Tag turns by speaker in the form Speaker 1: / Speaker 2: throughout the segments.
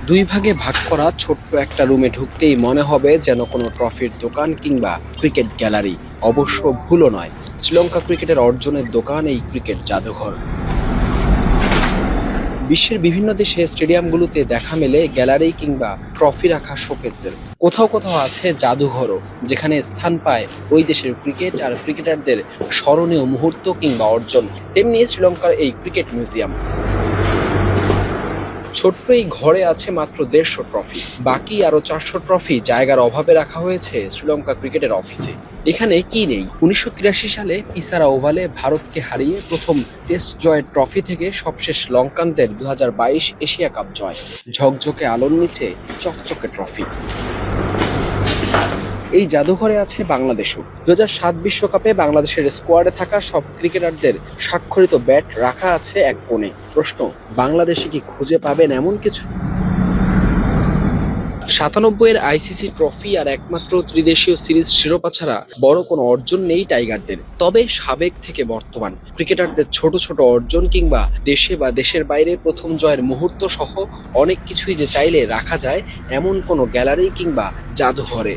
Speaker 1: দুই ভাগে ভাগ করা ছোট্ট একটা রুমে ঢুকতেই মনে হবে যেন কোনো ট্রফির দোকান কিংবা ক্রিকেট গ্যালারি। অবশ্য ভুলও নয়, শ্রীলঙ্কা ক্রিকেটের অর্জনের দোকান এই ক্রিকেট জাদুঘর। বিশ্বের বিভিন্ন দেশে স্টেডিয়ামগুলোতে দেখা মেলে গ্যালারি কিংবা ট্রফি রাখা শোকেসের। কোথাও কোথাও আছে জাদুঘরও, যেখানে স্থান পায় ওই দেশের ক্রিকেট আর ক্রিকেটারদের স্মরণীয় মুহূর্ত কিংবা অর্জন। তেমনি শ্রীলঙ্কার এই ক্রিকেট মিউজিয়াম। ছোট্ট এই ঘরে আছে মাত্র 150 ট্রফি, বাকি আরো 400 ট্রফি জায়গার অভাবে রাখা হয়েছে শ্রীলঙ্কা ক্রিকেটের অফিসে। এখানে কি নেই? 1983 সালে পিসারা ওভালে ভারতকে হারিয়ে প্রথম টেস্ট জয়ের ট্রফি থেকে সবশেষ লঙ্কানদের 2022 এশিয়া কাপ জয়, ঝকঝকে আলোর নিচে চকচকে ট্রফি। এই জাদুঘরে আছে বাংলাদেশও। 2007 বিশ্বকাপে বাংলাদেশের স্কোয়াডে থাকা সব ক্রিকেটারদের স্বাক্ষরিত ব্যাট রাখা আছে এক কোণে। প্রশ্ন, বাংলাদেশে কি খুঁজে পাবেন এমন কিছু? 97-এর আইসিসি ট্রফি আর একমাত্র ত্রিদেশীয় সিরিজ শিরোপা ছাড়া বড় কোনো অর্জন নেই টাইগারদের। তবে সাবেক থেকে বর্তমান ক্রিকেটারদের ছোট ছোট অর্জন কিংবা দেশে বা দেশের বাইরে প্রথম জয়ের মুহূর্ত সহ অনেক কিছুই যে চাইলে রাখা যায় এমন কোনো গ্যালারি কিংবা জাদুঘরে।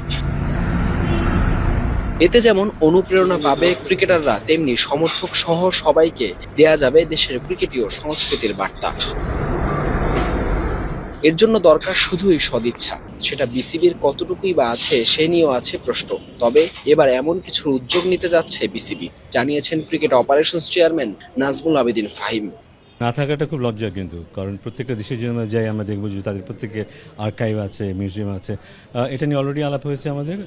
Speaker 1: এতে যেমন অনুপ্রেরণা পাবে ক্রিকেটাররা, তেমনি সমর্থক সহ সবাইকে দেয়া যাবে দেশের ক্রিকেটীয় সংস্কৃতির বার্তা। এর জন্য দরকার শুধুই সদিচ্ছা। সেটা বিসিবির কতটুকুই বা আছে সে নিয়েও আছে প্রশ্ন। তবে এবার এমন কিছুর উদ্যোগ নিতে যাচ্ছে বিসিবি, জানিয়েছেন cricket operations chairman Nazmul Abedin Fahim.
Speaker 2: না থাকাটা খুব লজ্জার, কিন্তু কারণ প্রত্যেকটা দেশের জন্য যাই আমরা দেখবো যে তাদের প্রত্যেকের আর্কাইভ আছে, মিউজিয়াম আছে। এটা নিয়ে অলরেডি আলাপ হয়েছে আমাদের।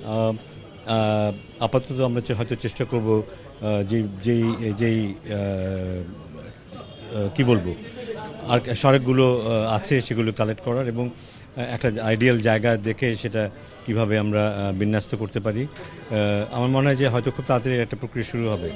Speaker 2: আপাতত আমরা হয়তো চেষ্টা করব যেই কি বলবো আর সড়কগুলো আছে সেগুলো কালেক্ট করার এবং একটা আইডিয়াল জায়গা দেখে সেটা কিভাবে আমরা বিন্যস্ত করতে পারি। আমার মনে হয় যে হয়তো খুব তাড়াতাড়ি একটা প্রক্রিয়া শুরু হবে।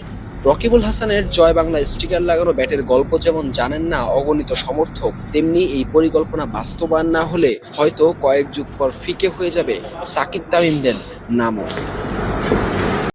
Speaker 1: রকিবুল হাসানের জয় বাংলা স্টিকার লাগানো ব্যাটের গল্প যেমন জানেন না অগণিত সমর্থক, তেমনি এই পরিকল্পনা বাস্তবায়ন না হলে হয়তো কয়েক যুগ পর ফিকে হয়ে যাবে সাকিব তামিমদের নামও।